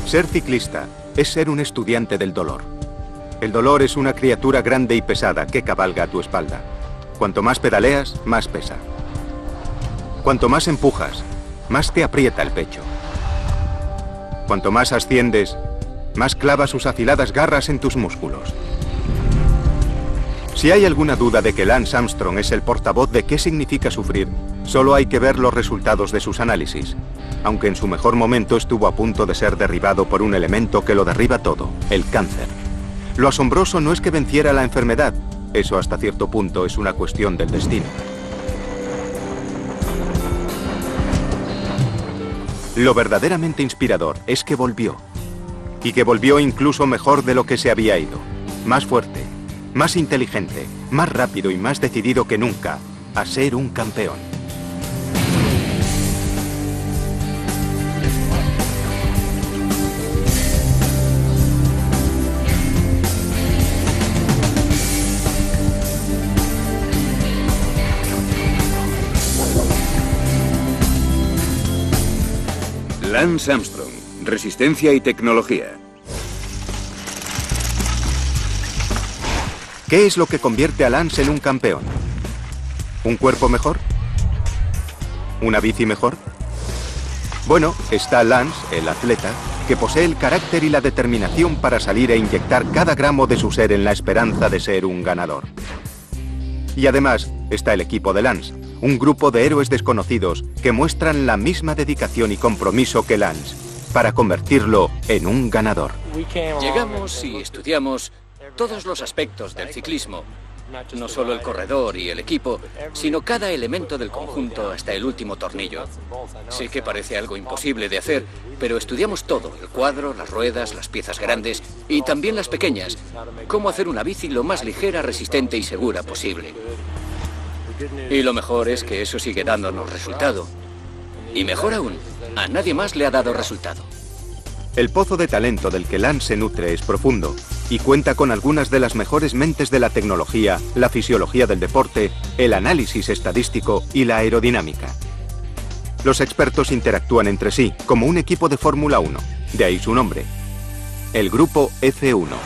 Ser ciclista es ser un estudiante del dolor. El dolor es una criatura grande y pesada que cabalga a tu espalda. Cuanto más pedaleas, más pesa. Cuanto más empujas, más te aprieta el pecho. Cuanto más asciendes, más clava sus afiladas garras en tus músculos. Si hay alguna duda de que Lance Armstrong es el portavoz de qué significa sufrir, solo hay que ver los resultados de sus análisis. Aunque en su mejor momento estuvo a punto de ser derribado por un elemento que lo derriba todo, el cáncer. Lo asombroso no es que venciera la enfermedad, eso hasta cierto punto es una cuestión del destino. Lo verdaderamente inspirador es que volvió. Y que volvió incluso mejor de lo que se había ido. Más fuerte, más inteligente, más rápido y más decidido que nunca a ser un campeón. Lance Armstrong, resistencia y tecnología. ¿Qué es lo que convierte a Lance en un campeón? ¿Un cuerpo mejor? ¿Una bici mejor? Bueno, está Lance, el atleta, que posee el carácter y la determinación para salir e inyectar cada gramo de su ser en la esperanza de ser un ganador. Y además está el equipo de Lance, un grupo de héroes desconocidos que muestran la misma dedicación y compromiso que Lance para convertirlo en un ganador. Llegamos y estudiamos todos los aspectos del ciclismo, no solo el corredor y el equipo, sino cada elemento del conjunto hasta el último tornillo. Sé que parece algo imposible de hacer, pero estudiamos todo, el cuadro, las ruedas, las piezas grandes y también las pequeñas, cómo hacer una bici lo más ligera, resistente y segura posible. Y lo mejor es que eso sigue dándonos resultado. Y mejor aún, a nadie más le ha dado resultado. El pozo de talento del que Lance se nutre es profundo y cuenta con algunas de las mejores mentes de la tecnología, la fisiología del deporte, el análisis estadístico y la aerodinámica. Los expertos interactúan entre sí como un equipo de Fórmula 1, de ahí su nombre, el Grupo F1.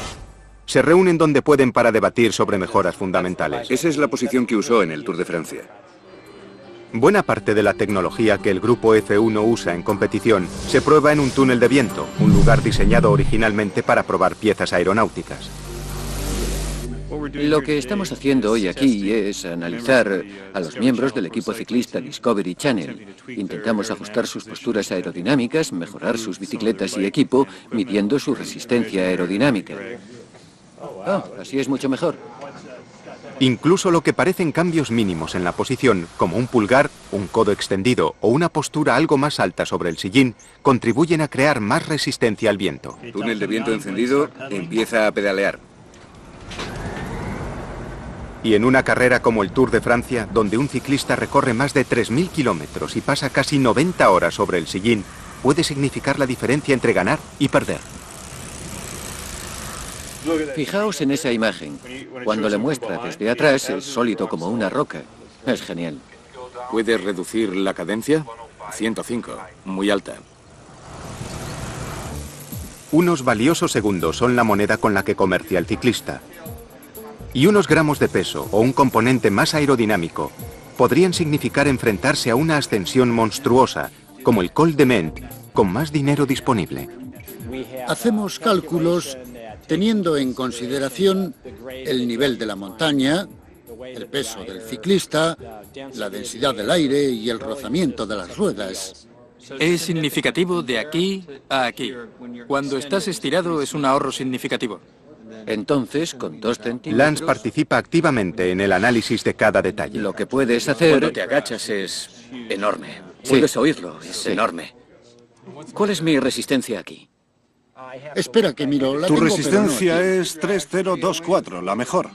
Se reúnen donde pueden para debatir sobre mejoras fundamentales. Esa es la posición que usó en el Tour de Francia. Buena parte de la tecnología que el Grupo F1 usa en competición se prueba en un túnel de viento, un lugar diseñado originalmente para probar piezas aeronáuticas. Lo que estamos haciendo hoy aquí es analizar a los miembros del equipo ciclista Discovery Channel. Intentamos ajustar sus posturas aerodinámicas, mejorar sus bicicletas y equipo, midiendo su resistencia aerodinámica. Así es mucho mejor. Incluso lo que parecen cambios mínimos en la posición, como un pulgar, un codo extendido o una postura algo más alta sobre el sillín, contribuyen a crear más resistencia al viento. Túnel de viento encendido, empieza a pedalear. Y en una carrera como el Tour de Francia, donde un ciclista recorre más de 3.000 kilómetros y pasa casi 90 horas sobre el sillín, puede significar la diferencia entre ganar y perder. Fijaos en esa imagen. Cuando le muestra desde atrás es sólido como una roca. Es genial. ¿Puedes reducir la cadencia? 105, muy alta. Unos valiosos segundos son la moneda con la que comercia el ciclista. Y unos gramos de peso o un componente más aerodinámico podrían significar enfrentarse a una ascensión monstruosa, como el Col de Ment, con más dinero disponible. Hacemos cálculos teniendo en consideración el nivel de la montaña, el peso del ciclista, la densidad del aire y el rozamiento de las ruedas. Es significativo de aquí a aquí. Cuando estás estirado es un ahorro significativo. Entonces, con 2 centímetros... Lance participa activamente en el análisis de cada detalle. Lo que puedes hacer... Cuando te agachas es enorme. Puedes oírlo, es enorme. ¿Cuál es mi resistencia aquí? Espera que miro. Tu resistencia es 3024, la mejor.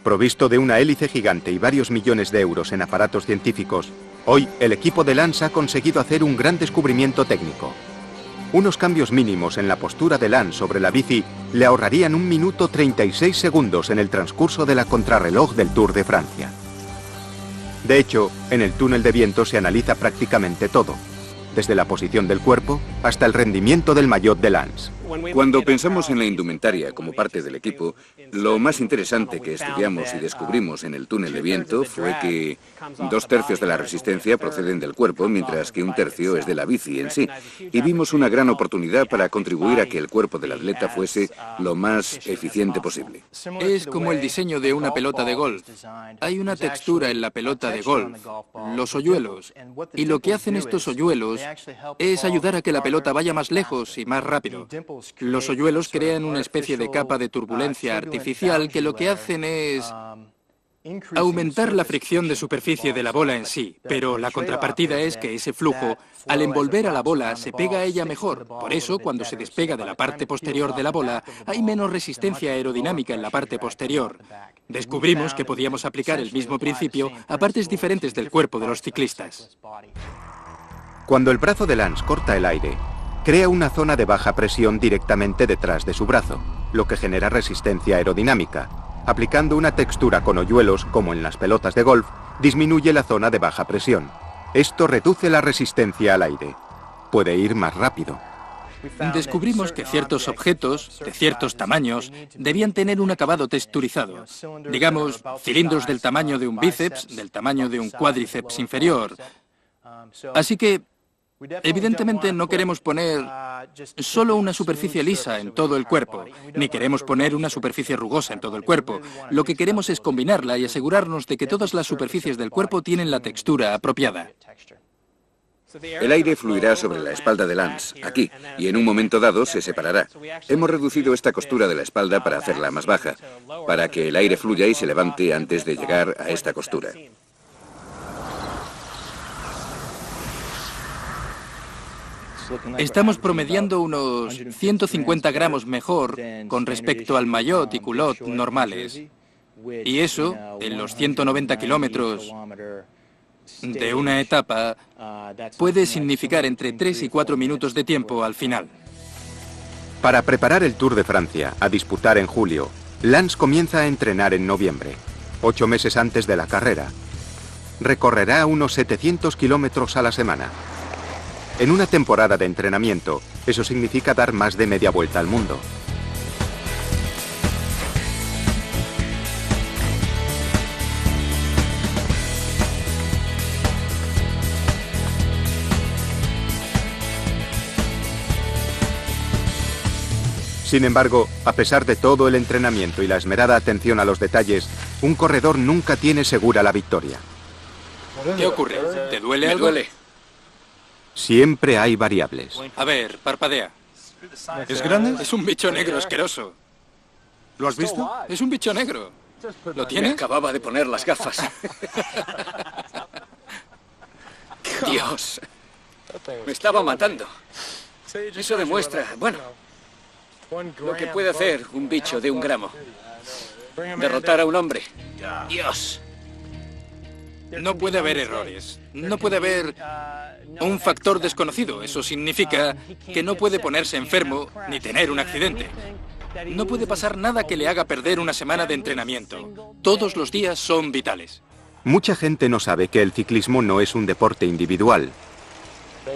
Provisto de una hélice gigante y varios millones de euros en aparatos científicos, hoy el equipo de Lance ha conseguido hacer un gran descubrimiento técnico. Unos cambios mínimos en la postura de Lance sobre la bici le ahorrarían 1 minuto 36 segundos en el transcurso de la contrarreloj del Tour de Francia. De hecho, en el túnel de viento se analiza prácticamente todo, desde la posición del cuerpo hasta el rendimiento del maillot de Lance. Cuando pensamos en la indumentaria como parte del equipo, lo más interesante que estudiamos y descubrimos en el túnel de viento fue que 2/3 de la resistencia proceden del cuerpo, mientras que 1/3 es de la bici en sí. Y vimos una gran oportunidad para contribuir a que el cuerpo del atleta fuese lo más eficiente posible. Es como el diseño de una pelota de golf. Hay una textura en la pelota de golf, los hoyuelos. Y lo que hacen estos hoyuelos es ayudar a que la pelota vaya más lejos y más rápido. Los hoyuelos crean una especie de capa de turbulencia artificial que lo que hacen es aumentar la fricción de superficie de la bola en sí, pero la contrapartida es que ese flujo, al envolver a la bola, se pega a ella mejor. Por eso, cuando se despega de la parte posterior de la bola, hay menos resistencia aerodinámica en la parte posterior. Descubrimos que podíamos aplicar el mismo principio a partes diferentes del cuerpo de los ciclistas. Cuando el brazo de Lance corta el aire, crea una zona de baja presión directamente detrás de su brazo, lo que genera resistencia aerodinámica. Aplicando una textura con hoyuelos, como en las pelotas de golf, disminuye la zona de baja presión. Esto reduce la resistencia al aire. Puede ir más rápido. Descubrimos que ciertos objetos, de ciertos tamaños, debían tener un acabado texturizado. Digamos, cilindros del tamaño de un bíceps, del tamaño de un cuádriceps inferior. Así que, evidentemente no queremos poner solo una superficie lisa en todo el cuerpo, ni queremos poner una superficie rugosa en todo el cuerpo. Lo que queremos es combinarla y asegurarnos de que todas las superficies del cuerpo tienen la textura apropiada. El aire fluirá sobre la espalda de Lance, aquí, y en un momento dado se separará. Hemos reducido esta costura de la espalda para hacerla más baja, para que el aire fluya y se levante antes de llegar a esta costura. Estamos promediando unos 150 gramos mejor con respecto al maillot y culotte normales. Y eso, en los 190 kilómetros de una etapa, puede significar entre 3 y 4 minutos de tiempo al final. Para preparar el Tour de Francia, a disputar en julio, Lance comienza a entrenar en noviembre, 8 meses antes de la carrera. Recorrerá unos 700 kilómetros a la semana. En una temporada de entrenamiento, eso significa dar más de media vuelta al mundo. Sin embargo, a pesar de todo el entrenamiento y la esmerada atención a los detalles, un corredor nunca tiene segura la victoria. ¿Qué ocurre? ¿Te duele algo? Me duele. Siempre hay variables. A ver, parpadea. ¿Es grande? Es un bicho negro asqueroso. ¿Lo has visto? Es un bicho negro. ¿Lo Me tienes? acababa de poner las gafas. Dios. Me estaba matando. Eso demuestra, bueno, lo que puede hacer un bicho de 1 gramo. Derrotar a un hombre. Dios. No puede haber errores. No puede haber un factor desconocido. Eso significa que no puede ponerse enfermo ni tener un accidente. No puede pasar nada que le haga perder una semana de entrenamiento. Todos los días son vitales. Mucha gente no sabe que el ciclismo no es un deporte individual.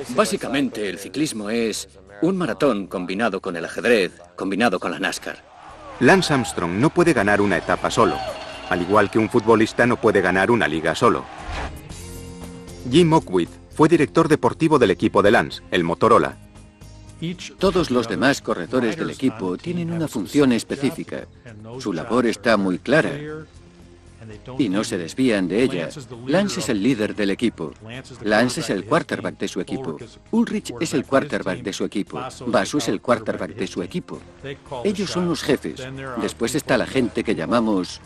Básicamente, el ciclismo es un maratón combinado con el ajedrez, combinado con la NASCAR. Lance Armstrong no puede ganar una etapa solo, al igual que un futbolista no puede ganar una liga solo. Jim Oakwith fue director deportivo del equipo de Lance, el Motorola. Todos los demás corredores del equipo tienen una función específica. Su labor está muy clara y no se desvían de ella. Lance es el líder del equipo. Lance es el quarterback de su equipo. Ulrich es el quarterback de su equipo. Basu es el quarterback de su equipo. Ellos son los jefes. Después está la gente que llamamos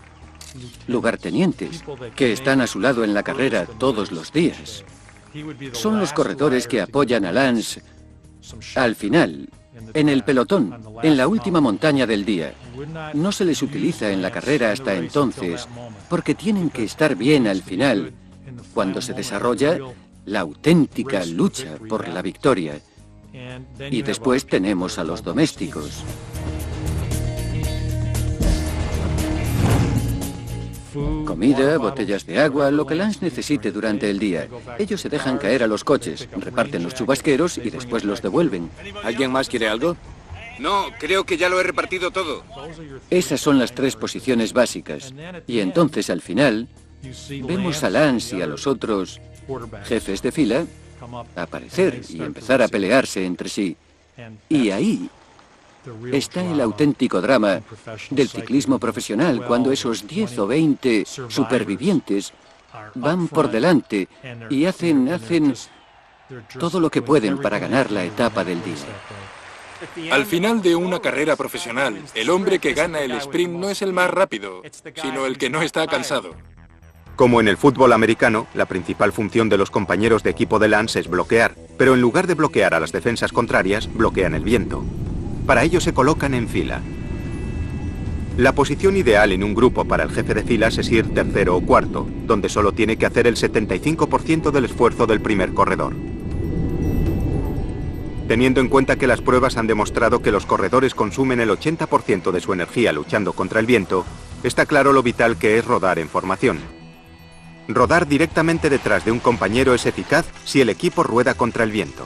lugartenientes, que están a su lado en la carrera todos los días. Son los corredores que apoyan a Lance al final, en el pelotón, en la última montaña del día. No se les utiliza en la carrera hasta entonces, porque tienen que estar bien al final, cuando se desarrolla la auténtica lucha por la victoria. Y después tenemos a los domésticos. Comida, botellas de agua, lo que Lance necesite durante el día. Ellos se dejan caer a los coches, reparten los chubasqueros y después los devuelven. ¿Alguien más quiere algo? No, creo que ya lo he repartido todo. Esas son las 3 posiciones básicas. Y entonces al final vemos a Lance y a los otros jefes de fila aparecer y empezar a pelearse entre sí. Y ahí está el auténtico drama del ciclismo profesional, cuando esos 10 o 20 supervivientes van por delante y hacen todo lo que pueden para ganar la etapa del día. Al final de una carrera profesional, el hombre que gana el sprint no es el más rápido, sino el que no está cansado. Como en el fútbol americano, la principal función de los compañeros de equipo de Lance es bloquear, pero en lugar de bloquear a las defensas contrarias, bloquean el viento. Para ello se colocan en fila. La posición ideal en un grupo para el jefe de filas es ir tercero o cuarto, donde solo tiene que hacer el 75% del esfuerzo del primer corredor. Teniendo en cuenta que las pruebas han demostrado que los corredores consumen el 80% de su energía luchando contra el viento, está claro lo vital que es rodar en formación. Rodar directamente detrás de un compañero es eficaz si el equipo rueda contra el viento.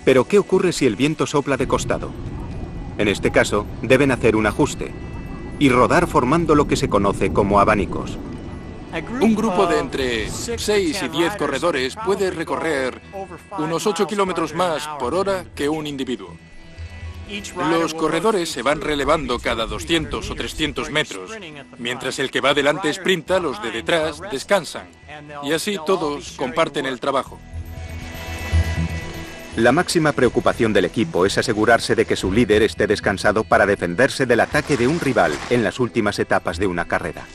Pero ¿qué ocurre si el viento sopla de costado? En este caso, deben hacer un ajuste y rodar formando lo que se conoce como abanicos. Un grupo de entre 6 y 10 corredores puede recorrer unos 8 kilómetros más por hora que un individuo. Los corredores se van relevando cada 200 o 300 metros, mientras el que va delante sprinta, los de detrás descansan, y así todos comparten el trabajo. La máxima preocupación del equipo es asegurarse de que su líder esté descansado para defenderse del ataque de un rival en las últimas etapas de una carrera.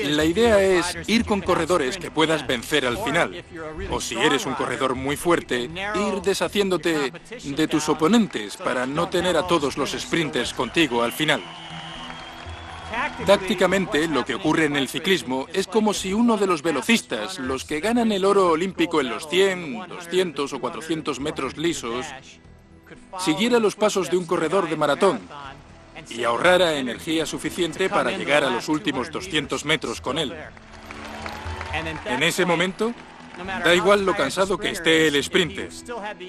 La idea es ir con corredores que puedas vencer al final, o si eres un corredor muy fuerte, ir deshaciéndote de tus oponentes para no tener a todos los sprinters contigo al final. Tácticamente, lo que ocurre en el ciclismo es como si uno de los velocistas, los que ganan el oro olímpico en los 100, 200 o 400 metros lisos, siguiera los pasos de un corredor de maratón y ahorrara energía suficiente para llegar a los últimos 200 metros con él. En ese momento, da igual lo cansado que esté el sprinter.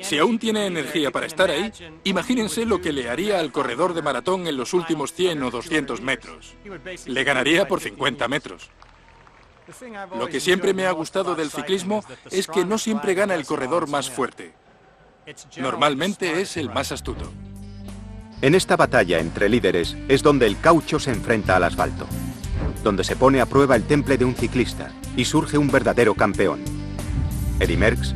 Si aún tiene energía para estar ahí, imagínense lo que le haría al corredor de maratón en los últimos 100 o 200 metros. Le ganaría por 50 metros. Lo que siempre me ha gustado del ciclismo es que no siempre gana el corredor más fuerte. Normalmente es el más astuto. En esta batalla entre líderes es donde el caucho se enfrenta al asfalto, donde se pone a prueba el temple de un ciclista y surge un verdadero campeón. Eddy Merckx,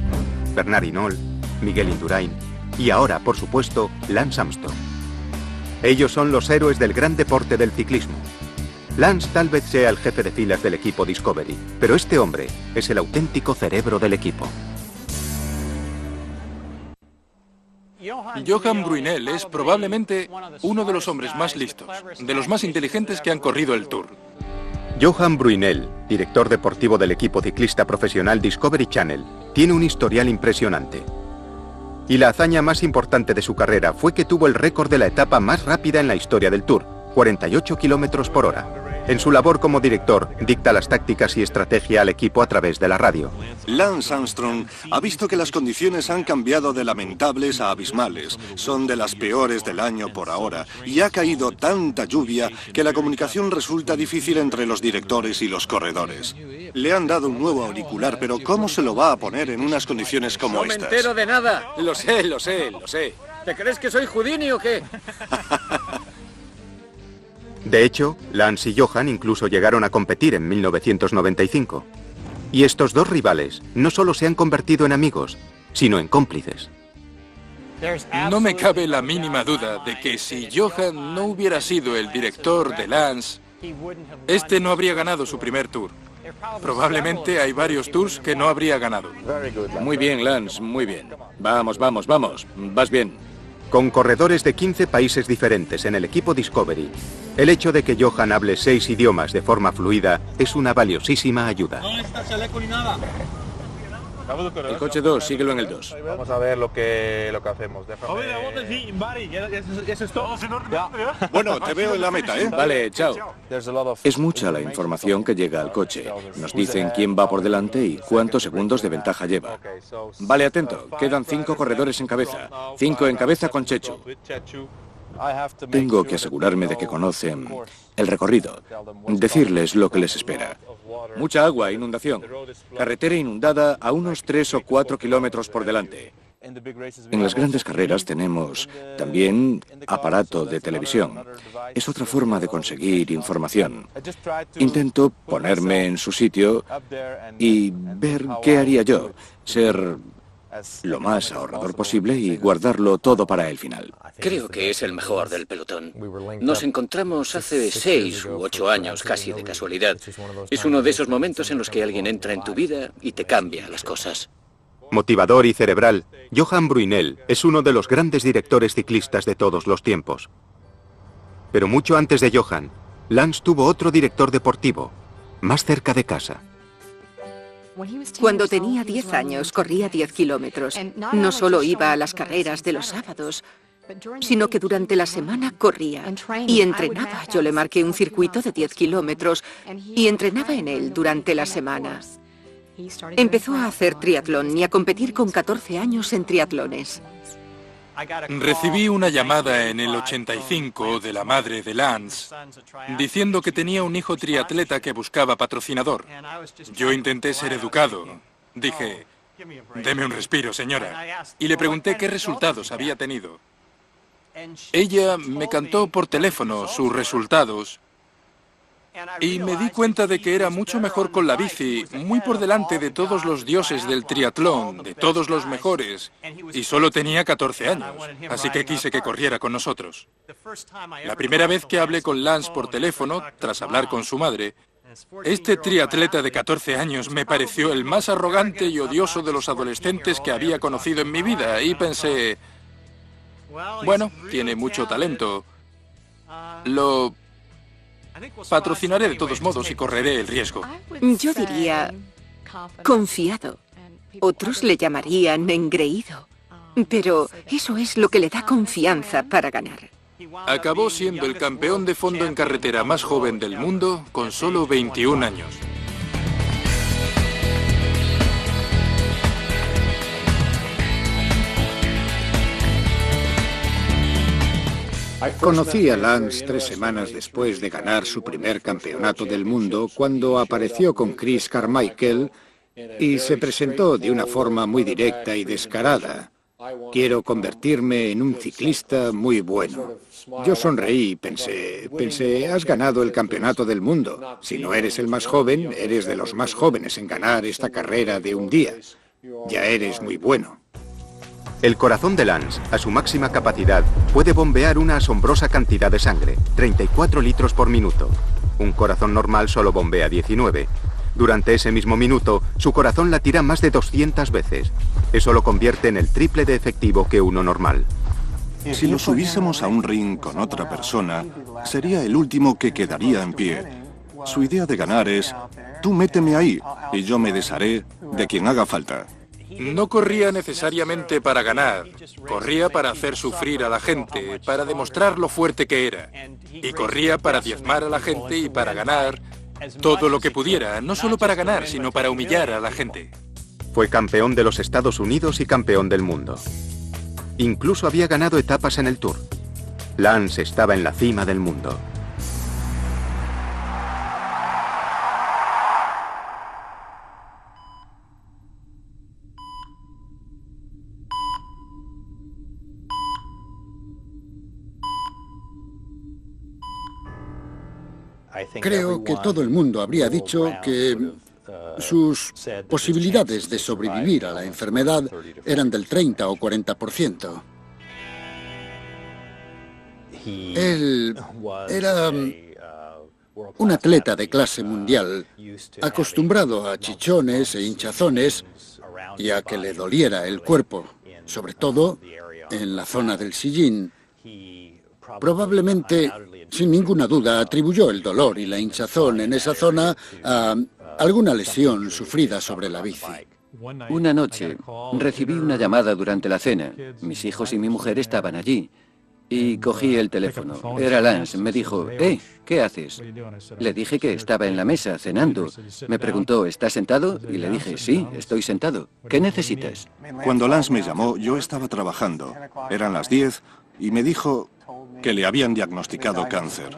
Bernard Hinault, Miguel Indurain y ahora, por supuesto, Lance Armstrong. Ellos son los héroes del gran deporte del ciclismo. Lance tal vez sea el jefe de filas del equipo Discovery, pero este hombre es el auténtico cerebro del equipo. Johan Bruyneel es probablemente uno de los hombres más listos, de los más inteligentes que han corrido el Tour. Johan Bruyneel, director deportivo del equipo ciclista profesional Discovery Channel, tiene un historial impresionante. Y la hazaña más importante de su carrera fue que tuvo el récord de la etapa más rápida en la historia del Tour, 48 kilómetros por hora. En su labor como director, dicta las tácticas y estrategia al equipo a través de la radio. Lance Armstrong ha visto que las condiciones han cambiado de lamentables a abismales. Son de las peores del año por ahora. Y ha caído tanta lluvia que la comunicación resulta difícil entre los directores y los corredores. Le han dado un nuevo auricular, pero ¿cómo se lo va a poner en unas condiciones como estas? No me entero de nada. Lo sé. ¿Te crees que soy Houdini o qué? De hecho, Lance y Johan incluso llegaron a competir en 1995. Y estos dos rivales no solo se han convertido en amigos, sino en cómplices. No me cabe la mínima duda de que si Johan no hubiera sido el director de Lance, este no habría ganado su primer Tour. Probablemente hay varios Tours que no habría ganado. Muy bien, Lance, muy bien. Vamos. Vas bien. Con corredores de 15 países diferentes en el equipo Discovery, el hecho de que Johan hable 6 idiomas de forma fluida es una valiosísima ayuda. El coche 2, síguelo en el 2. Vamos a ver lo que hacemos. Bueno, te veo en la meta, ¿eh? Vale, chao. Es mucha la información que llega al coche. Nos dicen quién va por delante y cuántos segundos de ventaja lleva. Vale, atento. Quedan 5 corredores en cabeza. 5 en cabeza con Chechu. Tengo que asegurarme de que conocen el recorrido. Decirles lo que les espera. Mucha agua, inundación. Carretera inundada a unos 3 o 4 kilómetros por delante. En las grandes carreras tenemos también aparato de televisión. Es otra forma de conseguir información. Intento ponerme en su sitio y ver qué haría yo. Ser lo más ahorrador posible y guardarlo todo para el final. Creo que es el mejor del pelotón. Nos encontramos hace 6 u 8 años, casi de casualidad. Es uno de esos momentos en los que alguien entra en tu vida y te cambia las cosas. Motivador y cerebral, Johan Bruyneel es uno de los grandes directores ciclistas de todos los tiempos. Pero mucho antes de Johan, Lance tuvo otro director deportivo, más cerca de casa. Cuando tenía 10 años, corría 10 kilómetros. No solo iba a las carreras de los sábados, sino que durante la semana corría y entrenaba. Yo le marqué un circuito de 10 kilómetros y entrenaba en él durante la semana. Empezó a hacer triatlón y a competir con 14 años en triatlones. Recibí una llamada en el 85 de la madre de Lance diciendo que tenía un hijo triatleta que buscaba patrocinador. Yo intenté ser educado. Dije, deme un respiro, señora. Y le pregunté qué resultados había tenido. Ella me cantó por teléfono sus resultados y me di cuenta de que era mucho mejor con la bici, muy por delante de todos los dioses del triatlón, de todos los mejores, y solo tenía 14 años, así que quise que corriera con nosotros. La primera vez que hablé con Lance por teléfono, tras hablar con su madre, este triatleta de 14 años me pareció el más arrogante y odioso de los adolescentes que había conocido en mi vida, y pensé, bueno, tiene mucho talento, lo patrocinaré de todos modos y correré el riesgo. Yo diría confiado. Otros le llamarían engreído. Pero eso es lo que le da confianza para ganar. Acabó siendo el campeón de fondo en carretera más joven del mundo con solo 21 años. Conocí a Lance 3 semanas después de ganar su primer campeonato del mundo, cuando apareció con Chris Carmichael y se presentó de una forma muy directa y descarada. Quiero convertirme en un ciclista muy bueno. Yo sonreí y pensé, has ganado el campeonato del mundo. Si no eres el más joven, eres de los más jóvenes en ganar esta carrera de un día. Ya eres muy bueno. El corazón de Lance, a su máxima capacidad, puede bombear una asombrosa cantidad de sangre, 34 litros por minuto. Un corazón normal solo bombea 19. Durante ese mismo minuto, su corazón latirá más de 200 veces. Eso lo convierte en el triple de efectivo que uno normal. Si lo subiésemos a un ring con otra persona, sería el último que quedaría en pie. Su idea de ganar es, tú méteme ahí y yo me desharé de quien haga falta. No corría necesariamente para ganar, corría para hacer sufrir a la gente, para demostrar lo fuerte que era. Y corría para diezmar a la gente y para ganar todo lo que pudiera, no solo para ganar, sino para humillar a la gente. Fue campeón de los Estados Unidos y campeón del mundo. Incluso había ganado etapas en el Tour. Lance estaba en la cima del mundo. Creo que todo el mundo habría dicho que sus posibilidades de sobrevivir a la enfermedad eran del 30 o 40%. Él era un atleta de clase mundial, acostumbrado a chichones e hinchazones y a que le doliera el cuerpo, sobre todo en la zona del sillín. Probablemente, sin ninguna duda, atribuyó el dolor y la hinchazón en esa zona a alguna lesión sufrida sobre la bici. Una noche recibí una llamada durante la cena. Mis hijos y mi mujer estaban allí. Y cogí el teléfono. Era Lance. Me dijo, ¿qué haces? Le dije que estaba en la mesa cenando. Me preguntó, ¿estás sentado? Y le dije, sí, estoy sentado. ¿Qué necesitas? Cuando Lance me llamó, yo estaba trabajando. Eran las 10 y me dijo que le habían diagnosticado cáncer.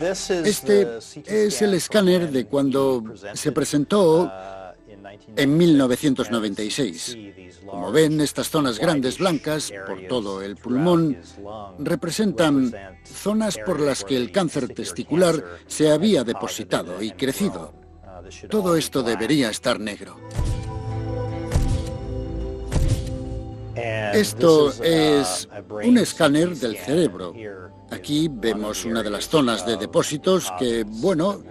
Este es el escáner de cuando se presentó en 1996. Como ven, estas zonas grandes blancas por todo el pulmón representan zonas por las que el cáncer testicular se había depositado y crecido. Todo esto debería estar negro. Esto es un escáner del cerebro. Aquí vemos una de las zonas de depósitos que, bueno,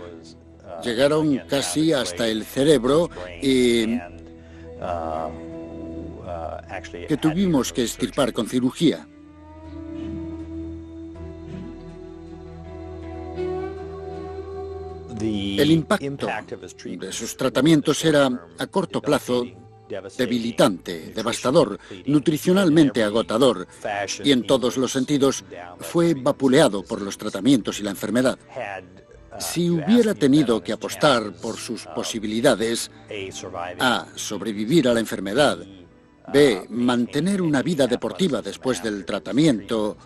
llegaron casi hasta el cerebro y que tuvimos que extirpar con cirugía. El impacto de sus tratamientos era, a corto plazo, debilitante, devastador, nutricionalmente agotador y en todos los sentidos fue vapuleado por los tratamientos y la enfermedad. Si hubiera tenido que apostar por sus posibilidades, A, sobrevivir a la enfermedad, B, mantener una vida deportiva después del tratamiento,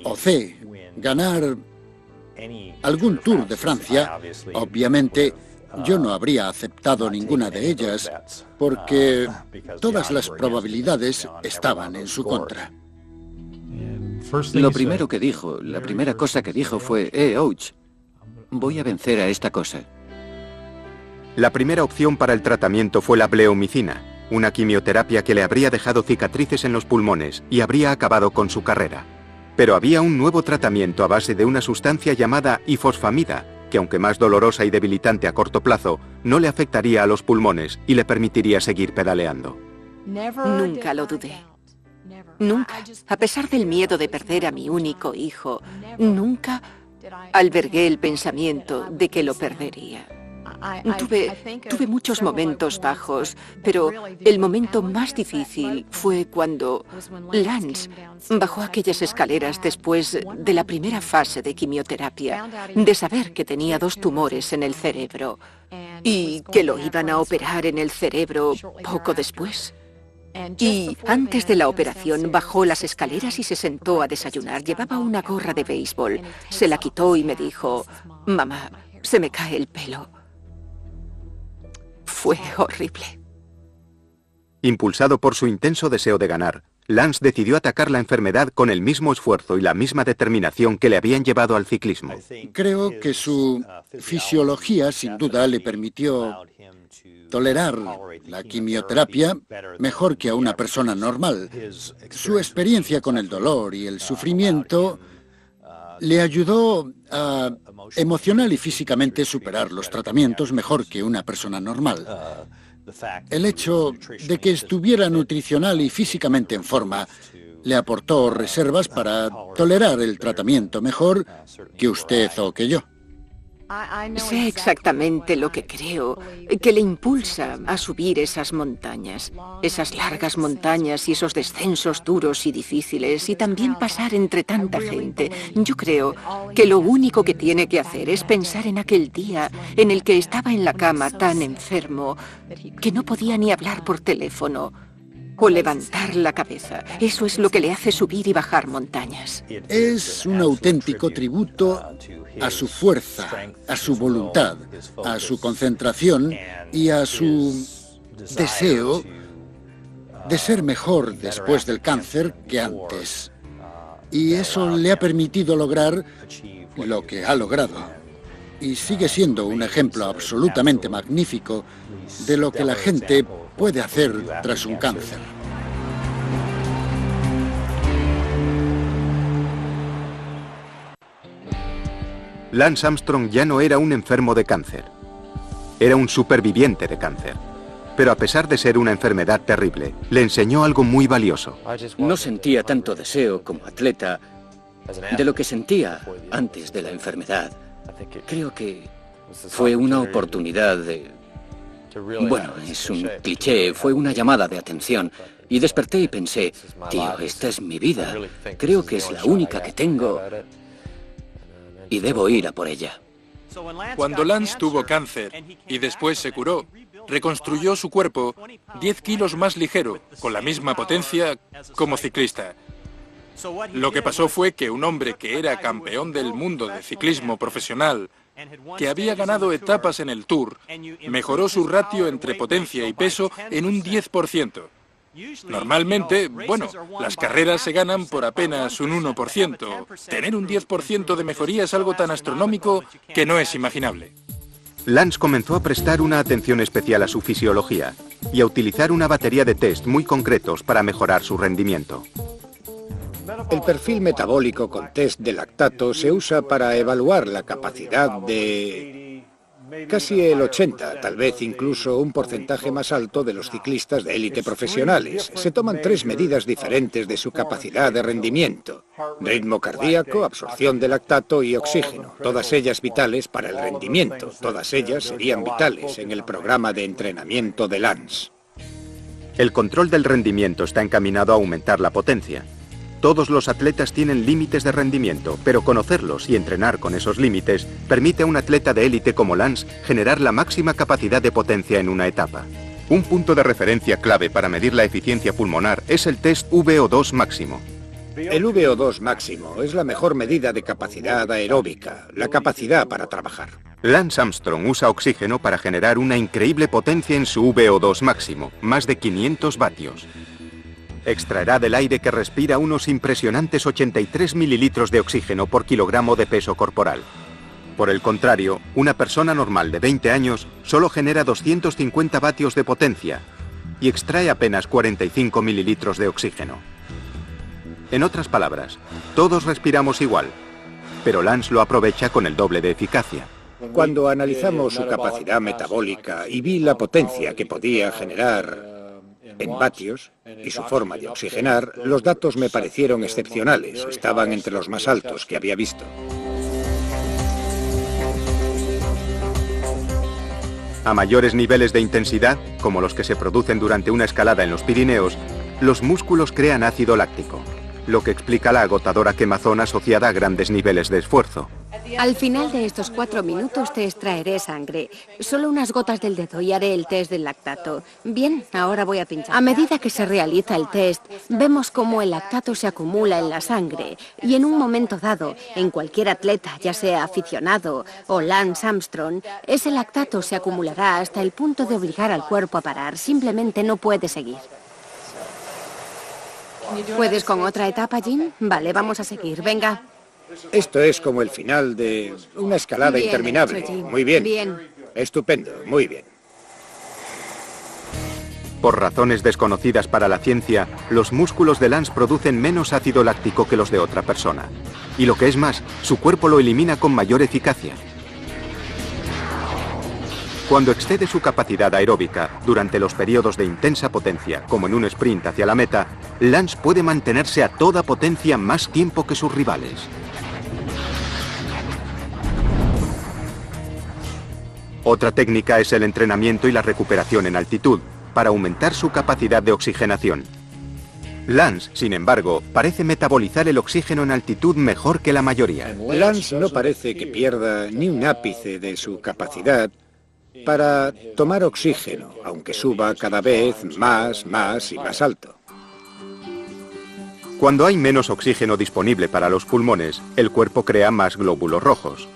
o C, ganar algún Tour de Francia, obviamente yo no habría aceptado ninguna de ellas porque todas las probabilidades estaban en su contra. Lo primero que dijo, la primera cosa que dijo fue, Ouch, voy a vencer a esta cosa. La primera opción para el tratamiento fue la bleomicina, una quimioterapia que le habría dejado cicatrices en los pulmones y habría acabado con su carrera. Pero había un nuevo tratamiento a base de una sustancia llamada ifosfamida, que aunque más dolorosa y debilitante a corto plazo, no le afectaría a los pulmones y le permitiría seguir pedaleando. Nunca lo dudé. Nunca, a pesar del miedo de perder a mi único hijo, nunca albergué el pensamiento de que lo perdería. Tuve muchos momentos bajos, pero el momento más difícil fue cuando Lance bajó aquellas escaleras después de la primera fase de quimioterapia, de saber que tenía 2 tumores en el cerebro y que lo iban a operar en el cerebro poco después. Y antes de la operación bajó las escaleras y se sentó a desayunar. Llevaba una gorra de béisbol. Se la quitó y me dijo, mamá, se me cae el pelo. Fue horrible. Impulsado por su intenso deseo de ganar, Lance decidió atacar la enfermedad con el mismo esfuerzo y la misma determinación que le habían llevado al ciclismo. Creo que su fisiología, sin duda, le permitió tolerar la quimioterapia mejor que a una persona normal. Su experiencia con el dolor y el sufrimiento le ayudó a emocional y físicamente superar los tratamientos mejor que una persona normal. El hecho de que estuviera nutricional y físicamente en forma le aportó reservas para tolerar el tratamiento mejor que usted o que yo. Sé exactamente lo que creo que le impulsa a subir esas montañas, esas largas montañas y esos descensos duros y difíciles, y también pasar entre tanta gente. Yo creo que lo único que tiene que hacer es pensar en aquel día en el que estaba en la cama tan enfermo que no podía ni hablar por teléfono o levantar la cabeza. Eso es lo que le hace subir y bajar montañas. Es un auténtico tributo a su fuerza, a su voluntad, a su concentración y a su deseo de ser mejor después del cáncer que antes. Y eso le ha permitido lograr lo que ha logrado. Y sigue siendo un ejemplo absolutamente magnífico de lo que la gente puede hacer tras un cáncer. Lance Armstrong ya no era un enfermo de cáncer. Era un superviviente de cáncer. Pero a pesar de ser una enfermedad terrible, le enseñó algo muy valioso. No sentía tanto deseo como atleta de lo que sentía antes de la enfermedad. Creo que fue una oportunidad de Bueno, es un cliché, fue una llamada de atención. Y desperté y pensé, tío, esta es mi vida. Creo que es la única que tengo y debo ir a por ella. Cuando Lance tuvo cáncer y después se curó, reconstruyó su cuerpo 10 kilos más ligero, con la misma potencia como ciclista. Lo que pasó fue que un hombre que era campeón del mundo de ciclismo profesional, que había ganado etapas en el Tour, mejoró su ratio entre potencia y peso en un 10%. Normalmente, bueno, las carreras se ganan por apenas un 1%. Tener un 10% de mejoría es algo tan astronómico que no es imaginable. Lance comenzó a prestar una atención especial a su fisiología y a utilizar una batería de test muy concretos para mejorar su rendimiento. El perfil metabólico con test de lactato se usa para evaluar la capacidad de casi el 80, tal vez incluso un porcentaje más alto de los ciclistas de élite profesionales. Se toman 3 medidas diferentes de su capacidad de rendimiento: ritmo cardíaco, absorción de lactato y oxígeno, todas ellas vitales para el rendimiento. Todas ellas serían vitales en el programa de entrenamiento de Lance. El control del rendimiento está encaminado a aumentar la potencia. Todos los atletas tienen límites de rendimiento, pero conocerlos y entrenar con esos límites permite a un atleta de élite como Lance generar la máxima capacidad de potencia en una etapa. Un punto de referencia clave para medir la eficiencia pulmonar es el test VO2 máximo. El VO2 máximo es la mejor medida de capacidad aeróbica, la capacidad para trabajar. Lance Armstrong usa oxígeno para generar una increíble potencia en su VO2 máximo, más de 500 vatios. Extraerá del aire que respira unos impresionantes 83 mililitros de oxígeno por kilogramo de peso corporal. Por el contrario, una persona normal de 20 años solo genera 250 vatios de potencia y extrae apenas 45 mililitros de oxígeno. En otras palabras, todos respiramos igual, pero Lance lo aprovecha con el doble de eficacia. Cuando analizamos su capacidad metabólica y vi la potencia que podía generar en vatios y su forma de oxigenar, los datos me parecieron excepcionales. Estaban entre los más altos que había visto. A mayores niveles de intensidad, como los que se producen durante una escalada en los Pirineos, los músculos crean ácido láctico, lo que explica la agotadora quemazón asociada a grandes niveles de esfuerzo. Al final de estos 4 minutos te extraeré sangre. Solo unas gotas del dedo y haré el test del lactato. Bien, ahora voy a pinchar. A medida que se realiza el test, vemos cómo el lactato se acumula en la sangre. Y en un momento dado, en cualquier atleta, ya sea aficionado o Lance Armstrong, ese lactato se acumulará hasta el punto de obligar al cuerpo a parar. Simplemente no puede seguir. ¿Puedes con otra etapa, Jim? Vale, vamos a seguir. Venga. Esto es como el final de una escalada interminable. Muy bien. Bien. Estupendo, muy bien. Por razones desconocidas para la ciencia, los músculos de Lance producen menos ácido láctico que los de otra persona. Y lo que es más, su cuerpo lo elimina con mayor eficacia. Cuando excede su capacidad aeróbica durante los periodos de intensa potencia, como en un sprint hacia la meta, Lance puede mantenerse a toda potencia más tiempo que sus rivales. Otra técnica es el entrenamiento y la recuperación en altitud, para aumentar su capacidad de oxigenación. Lance, sin embargo, parece metabolizar el oxígeno en altitud mejor que la mayoría. Lance no parece que pierda ni un ápice de su capacidad para tomar oxígeno, aunque suba cada vez más y más alto. Cuando hay menos oxígeno disponible para los pulmones, el cuerpo crea más glóbulos rojos.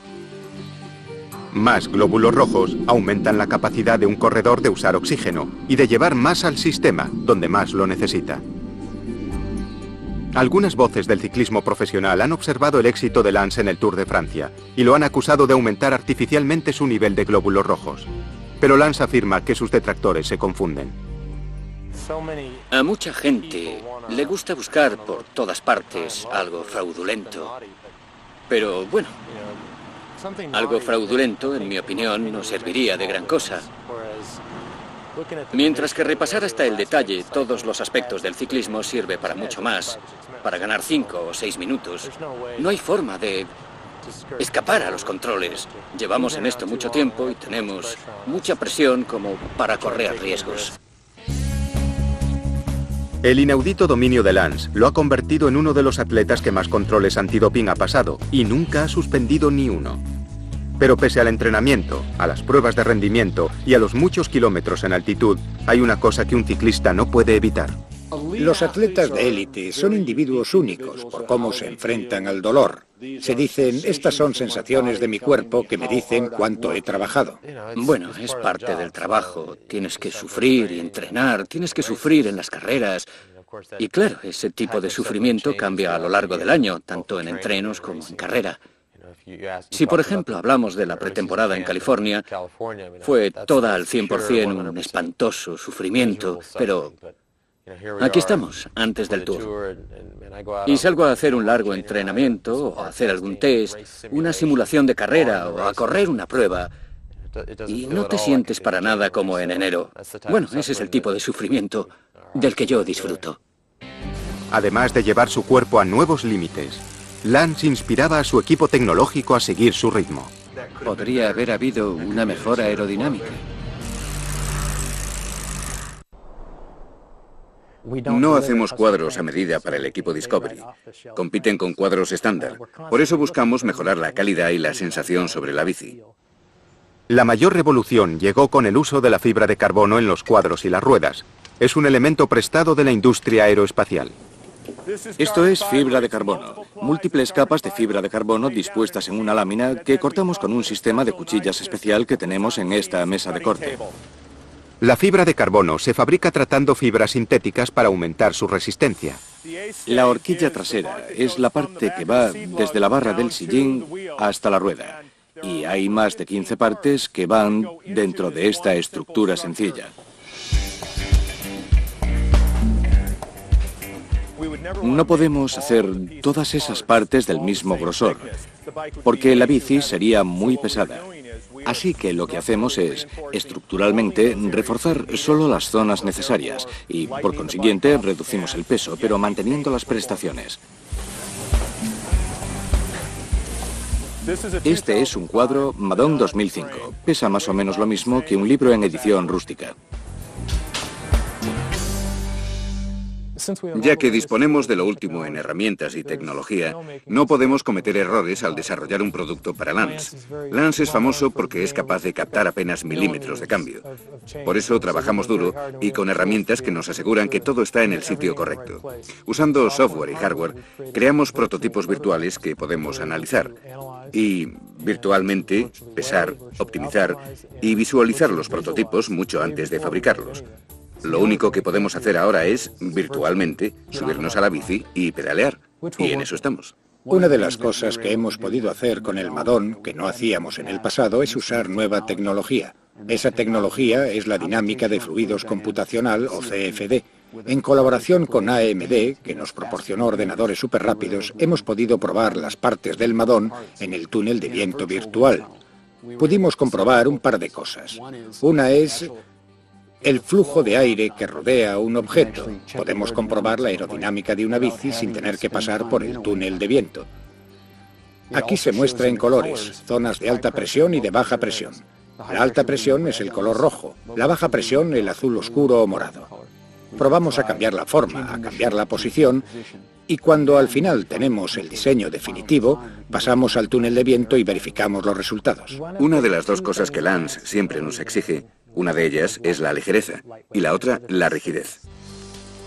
Más glóbulos rojos aumentan la capacidad de un corredor de usar oxígeno y de llevar más al sistema, donde más lo necesita. Algunas voces del ciclismo profesional han observado el éxito de Lance en el Tour de Francia y lo han acusado de aumentar artificialmente su nivel de glóbulos rojos. Pero Lance afirma que sus detractores se confunden. A mucha gente le gusta buscar por todas partes algo fraudulento. Pero bueno, algo fraudulento, en mi opinión, no serviría de gran cosa. Mientras que repasar hasta el detalle todos los aspectos del ciclismo sirve para mucho más, para ganar 5 o 6 minutos. No hay forma de escapar a los controles. Llevamos en esto mucho tiempo y tenemos mucha presión como para correr riesgos. El inaudito dominio de Lance lo ha convertido en uno de los atletas que más controles antidoping ha pasado y nunca ha suspendido ni uno. Pero pese al entrenamiento, a las pruebas de rendimiento y a los muchos kilómetros en altitud, hay una cosa que un ciclista no puede evitar. Los atletas de élite son individuos únicos por cómo se enfrentan al dolor. Se dicen, estas son sensaciones de mi cuerpo que me dicen cuánto he trabajado. Bueno, es parte del trabajo. Tienes que sufrir y entrenar, tienes que sufrir en las carreras. Y claro, ese tipo de sufrimiento cambia a lo largo del año, tanto en entrenos como en carrera. Si, por ejemplo, hablamos de la pretemporada en California, fue toda al 100% un espantoso sufrimiento, pero aquí estamos, antes del Tour. Y salgo a hacer un largo entrenamiento, o a hacer algún test, una simulación de carrera, o a correr una prueba, y no te sientes para nada como en enero. Bueno, ese es el tipo de sufrimiento del que yo disfruto. Además de llevar su cuerpo a nuevos límites, Lance inspiraba a su equipo tecnológico a seguir su ritmo. Podría haber habido una mejor aerodinámica. No hacemos cuadros a medida para el equipo Discovery. Compiten con cuadros estándar. Por eso buscamos mejorar la calidad y la sensación sobre la bici. La mayor revolución llegó con el uso de la fibra de carbono en los cuadros y las ruedas. Es un elemento prestado de la industria aeroespacial. Esto es fibra de carbono, múltiples capas de fibra de carbono dispuestas en una lámina que cortamos con un sistema de cuchillas especial que tenemos en esta mesa de corte. La fibra de carbono se fabrica tratando fibras sintéticas para aumentar su resistencia. La horquilla trasera es la parte que va desde la barra del sillín hasta la rueda. Y hay más de 15 partes que van dentro de esta estructura sencilla. No podemos hacer todas esas partes del mismo grosor, porque la bici sería muy pesada. Así que lo que hacemos es, estructuralmente, reforzar solo las zonas necesarias y, por consiguiente, reducimos el peso, pero manteniendo las prestaciones. Este es un cuadro Madone 2005. Pesa más o menos lo mismo que un libro en edición rústica. Ya que disponemos de lo último en herramientas y tecnología, no podemos cometer errores al desarrollar un producto para Lance. Lance es famoso porque es capaz de captar apenas milímetros de cambio. Por eso trabajamos duro y con herramientas que nos aseguran que todo está en el sitio correcto. Usando software y hardware, creamos prototipos virtuales que podemos analizar y, virtualmente, pesar, optimizar y visualizar los prototipos mucho antes de fabricarlos. Lo único que podemos hacer ahora es, virtualmente, subirnos a la bici y pedalear. Y en eso estamos. Una de las cosas que hemos podido hacer con el Madone, que no hacíamos en el pasado, es usar nueva tecnología. Esa tecnología es la dinámica de fluidos computacional, o CFD. En colaboración con AMD, que nos proporcionó ordenadores superrápidos, hemos podido probar las partes del Madone en el túnel de viento virtual. Pudimos comprobar un par de cosas. Una es el flujo de aire que rodea un objeto. Podemos comprobar la aerodinámica de una bici sin tener que pasar por el túnel de viento. Aquí se muestra en colores, zonas de alta presión y de baja presión. La alta presión es el color rojo, la baja presión el azul oscuro o morado. Probamos a cambiar la forma, a cambiar la posición, y cuando al final tenemos el diseño definitivo, pasamos al túnel de viento y verificamos los resultados. Una de las dos cosas que Lance siempre nos exige, una de ellas es la ligereza y la otra la rigidez.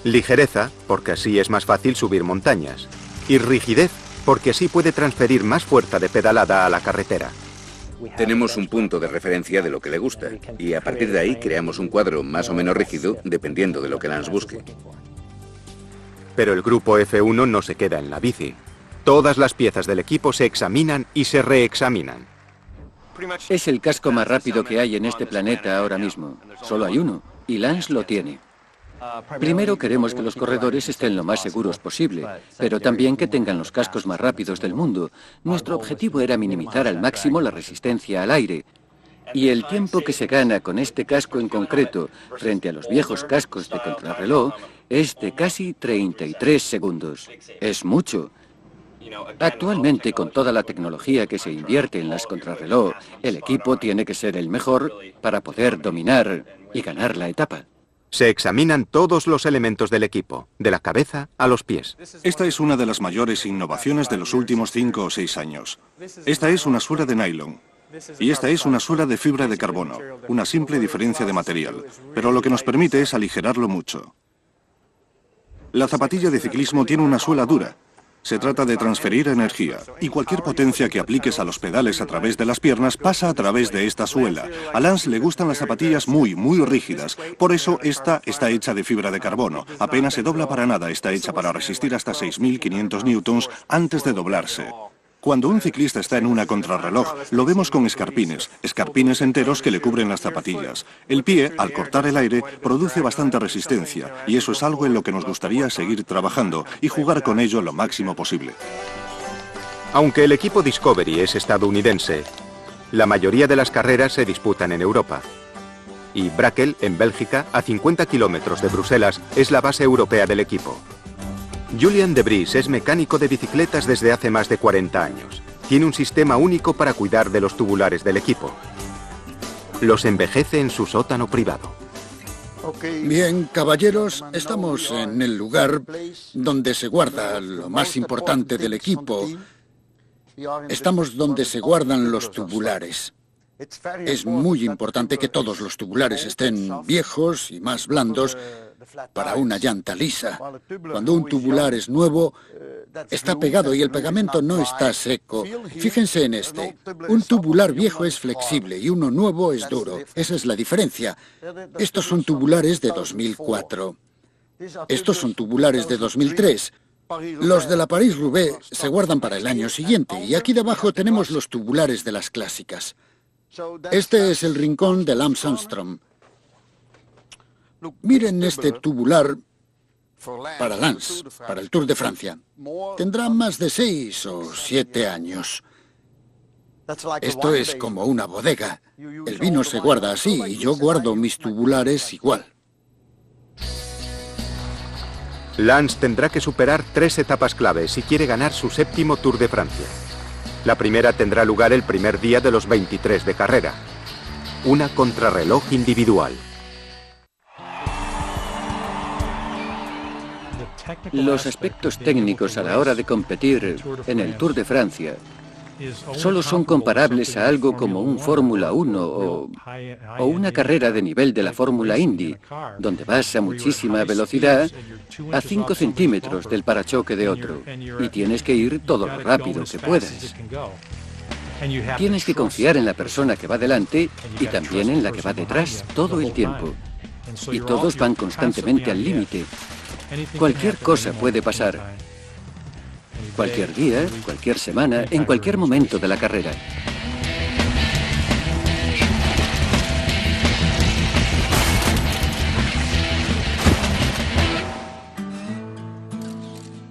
Ligereza, porque así es más fácil subir montañas. Y rigidez, porque así puede transferir más fuerza de pedalada a la carretera. Tenemos un punto de referencia de lo que le gusta y a partir de ahí creamos un cuadro más o menos rígido dependiendo de lo que Lance busque. Pero el grupo F1 no se queda en la bici. Todas las piezas del equipo se examinan y se reexaminan. Es el casco más rápido que hay en este planeta ahora mismo. Solo hay uno, y Lance lo tiene. Primero queremos que los corredores estén lo más seguros posible, pero también que tengan los cascos más rápidos del mundo. Nuestro objetivo era minimizar al máximo la resistencia al aire. Y el tiempo que se gana con este casco en concreto, frente a los viejos cascos de contrarreloj, es de casi 33 segundos. Es mucho. Actualmente, con toda la tecnología que se invierte en las contrarreloj, el equipo tiene que ser el mejor para poder dominar y ganar la etapa. Se examinan todos los elementos del equipo, de la cabeza a los pies. Esta es una de las mayores innovaciones de los últimos 5 o 6 años. Esta es una suela de nylon. Y esta es una suela de fibra de carbono, una simple diferencia de material, pero lo que nos permite es aligerarlo mucho. La zapatilla de ciclismo tiene una suela dura. Se trata de transferir energía, y cualquier potencia que apliques a los pedales a través de las piernas pasa a través de esta suela. A Lance le gustan las zapatillas muy rígidas, por eso esta está hecha de fibra de carbono. Apenas se dobla para nada, está hecha para resistir hasta 6.500 newtons antes de doblarse. Cuando un ciclista está en una contrarreloj, lo vemos con escarpines enteros que le cubren las zapatillas. El pie, al cortar el aire, produce bastante resistencia, y eso es algo en lo que nos gustaría seguir trabajando y jugar con ello lo máximo posible. Aunque el equipo Discovery es estadounidense, la mayoría de las carreras se disputan en Europa. Y Brakel, en Bélgica, a 50 kilómetros de Bruselas, es la base europea del equipo. Julian de Vries es mecánico de bicicletas desde hace más de 40 años. Tiene un sistema único para cuidar de los tubulares del equipo. Los envejece en su sótano privado. Bien, caballeros, estamos en el lugar donde se guarda lo más importante del equipo. Estamos donde se guardan los tubulares. Es muy importante que todos los tubulares estén viejos y más blandos para una llanta lisa. Cuando un tubular es nuevo, está pegado y el pegamento no está seco. Fíjense en este. Un tubular viejo es flexible y uno nuevo es duro. Esa es la diferencia. Estos son tubulares de 2004. Estos son tubulares de 2003. Los de la París-Roubaix se guardan para el año siguiente y aquí debajo tenemos los tubulares de las clásicas. Este es el rincón de Lance Armstrong. Miren este tubular para Lance, para el Tour de Francia. Tendrá más de 6 o 7 años. Esto es como una bodega. El vino se guarda así y yo guardo mis tubulares igual. Lance tendrá que superar 3 etapas clave si quiere ganar su 7º Tour de Francia. La primera tendrá lugar el primer día de los 23 de carrera. Una contrarreloj individual. Los aspectos técnicos a la hora de competir en el Tour de Francia solo son comparables a algo como un Fórmula 1 o una carrera de nivel de la Fórmula Indy, donde vas a muchísima velocidad a 5 centímetros del parachoque de otro y tienes que ir todo lo rápido que puedas. Tienes que confiar en la persona que va delante y también en la que va detrás todo el tiempo. Y todos van constantemente al límite. Cualquier cosa puede pasar. Cualquier día, cualquier semana, en cualquier momento de la carrera.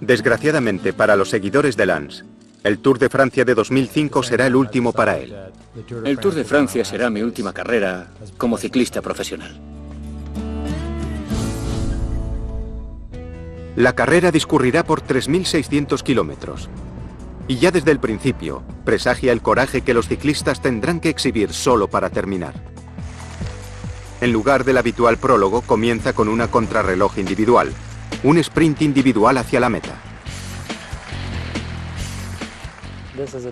Desgraciadamente para los seguidores de Lance, el Tour de Francia de 2005 será el último para él. El Tour de Francia será mi última carrera como ciclista profesional. La carrera discurrirá por 3.600 kilómetros. Y ya desde el principio, presagia el coraje que los ciclistas tendrán que exhibir solo para terminar. En lugar del habitual prólogo, comienza con una contrarreloj individual, un sprint individual hacia la meta.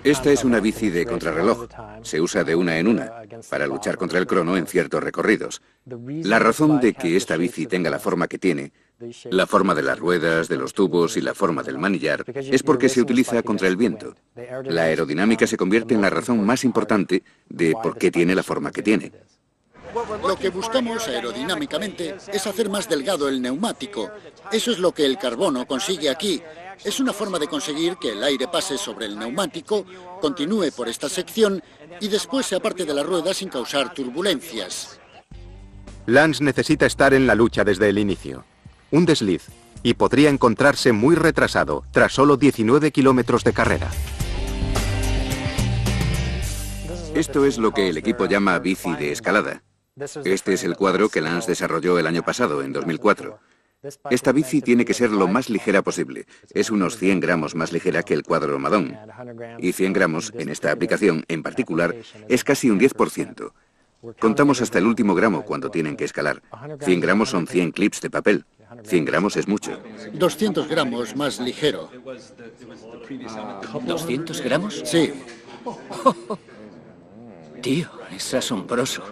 Esta es una bici de contrarreloj. Se usa de una en una, para luchar contra el crono en ciertos recorridos. La razón de que esta bici tenga la forma que tiene, la forma de las ruedas, de los tubos y la forma del manillar, es porque se utiliza contra el viento. La aerodinámica se convierte en la razón más importante de por qué tiene la forma que tiene. Lo que buscamos aerodinámicamente es hacer más delgado el neumático. Eso es lo que el carbono consigue aquí. Es una forma de conseguir que el aire pase sobre el neumático, continúe por esta sección y después se aparte de la rueda sin causar turbulencias. Lance necesita estar en la lucha desde el inicio. Un desliz, y podría encontrarse muy retrasado tras solo 19 kilómetros de carrera. Esto es lo que el equipo llama bici de escalada. Este es el cuadro que Lance desarrolló el año pasado, en 2004. Esta bici tiene que ser lo más ligera posible. Es unos 100 gramos más ligera que el cuadromadón. Y 100 gramos, en esta aplicación en particular, es casi un 10%. Contamos hasta el último gramo cuando tienen que escalar. 100 gramos son 100 clips de papel. 100 gramos es mucho. 200 gramos más ligero. ¿200 gramos? Sí. Tío, es asombroso.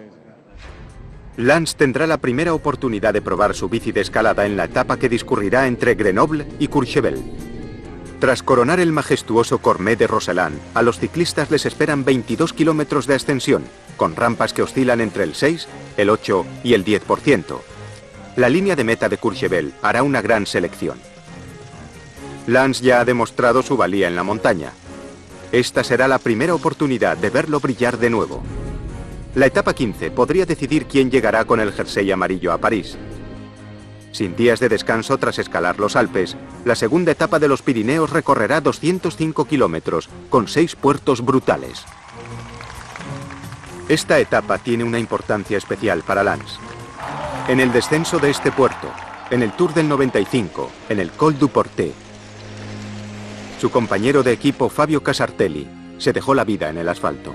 Lance tendrá la primera oportunidad de probar su bici de escalada en la etapa que discurrirá entre Grenoble y Courchevel. Tras coronar el majestuoso Cormet de Roseland, a los ciclistas les esperan 22 kilómetros de ascensión, con rampas que oscilan entre el 6, el 8 y el 10%. La línea de meta de Courchevel hará una gran selección. Lance ya ha demostrado su valía en la montaña. Esta será la primera oportunidad de verlo brillar de nuevo. La etapa 15 podría decidir quién llegará con el jersey amarillo a París. Sin días de descanso tras escalar los Alpes, la segunda etapa de los Pirineos recorrerá 205 kilómetros, con 6 puertos brutales. Esta etapa tiene una importancia especial para Lance. En el descenso de este puerto, en el Tour del 95, en el Col du Portet, su compañero de equipo Fabio Casartelli se dejó la vida en el asfalto.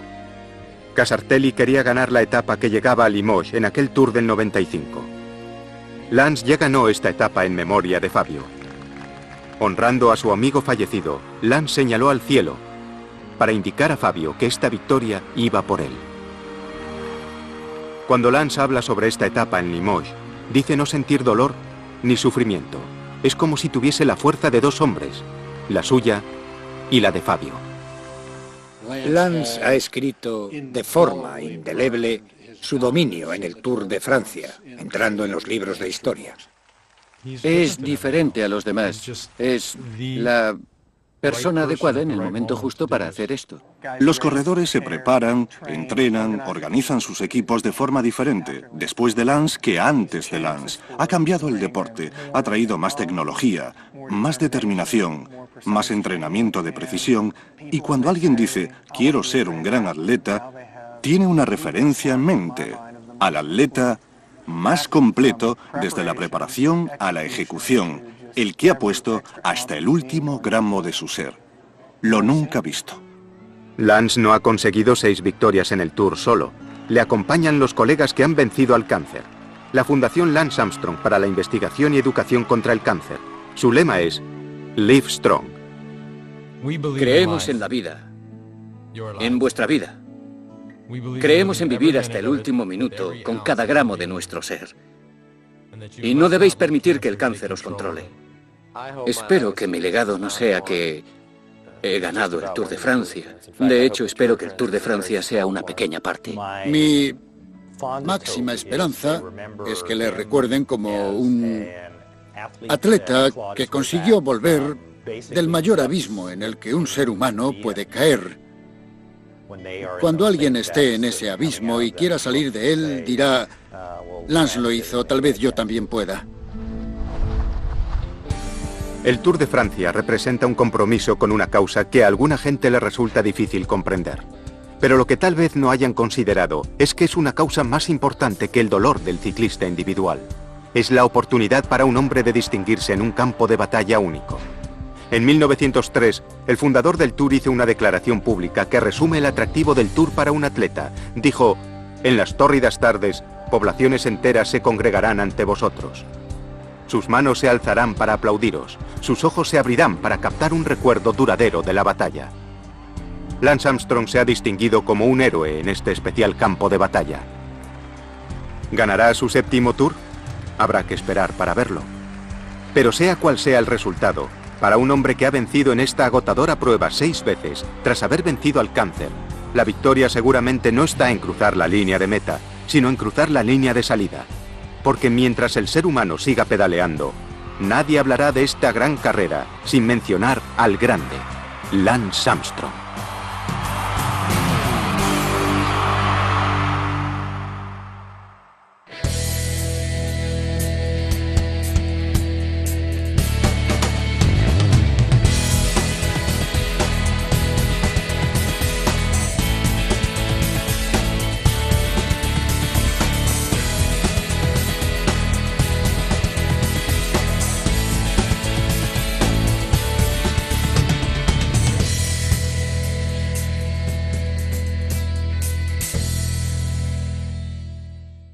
Casartelli quería ganar la etapa que llegaba a Limoges en aquel Tour del 95. Lance ya ganó esta etapa en memoria de Fabio. Honrando a su amigo fallecido, Lance señaló al cielo para indicar a Fabio que esta victoria iba por él. Cuando Lance habla sobre esta etapa en Limoges, dice no sentir dolor ni sufrimiento. Es como si tuviese la fuerza de 2 hombres, la suya y la de Fabio. Lance ha escrito de forma indeleble su dominio en el Tour de Francia, entrando en los libros de historia. Es diferente a los demás. Es la persona adecuada en el momento justo para hacer esto. Los corredores se preparan, entrenan, organizan sus equipos de forma diferente, después de Lance que antes de Lance. Ha cambiado el deporte, ha traído más tecnología, más determinación, más entrenamiento de precisión, y cuando alguien dice, quiero ser un gran atleta, tiene una referencia en mente, al atleta más completo desde la preparación a la ejecución, el que ha puesto hasta el último gramo de su ser. Lo nunca visto. Lance no ha conseguido 6 victorias en el Tour solo. Le acompañan los colegas que han vencido al cáncer. La Fundación Lance Armstrong para la Investigación y Educación contra el Cáncer. Su lema es Live Strong. Creemos en la vida, en vuestra vida. Creemos en vivir hasta el último minuto con cada gramo de nuestro ser. Y no debéis permitir que el cáncer os controle. Espero que mi legado no sea que he ganado el Tour de Francia. De hecho, espero que el Tour de Francia sea una pequeña parte. Mi máxima esperanza es que le recuerden como un atleta que consiguió volver del mayor abismo en el que un ser humano puede caer. Cuando alguien esté en ese abismo y quiera salir de él, dirá, Lance lo hizo, tal vez yo también pueda. El Tour de Francia representa un compromiso con una causa que a alguna gente le resulta difícil comprender. Pero lo que tal vez no hayan considerado es que es una causa más importante que el dolor del ciclista individual. Es la oportunidad para un hombre de distinguirse en un campo de batalla único. En 1903, el fundador del Tour hizo una declaración pública que resume el atractivo del Tour para un atleta. Dijo, en las tórridas tardes, poblaciones enteras se congregarán ante vosotros. Sus manos se alzarán para aplaudiros, sus ojos se abrirán para captar un recuerdo duradero de la batalla. Lance Armstrong se ha distinguido como un héroe en este especial campo de batalla. ¿Ganará su 7º Tour? Habrá que esperar para verlo. Pero sea cual sea el resultado, para un hombre que ha vencido en esta agotadora prueba 6 veces, tras haber vencido al cáncer, la victoria seguramente no está en cruzar la línea de meta, sino en cruzar la línea de salida. Porque mientras el ser humano siga pedaleando, nadie hablará de esta gran carrera sin mencionar al grande, Lance Armstrong.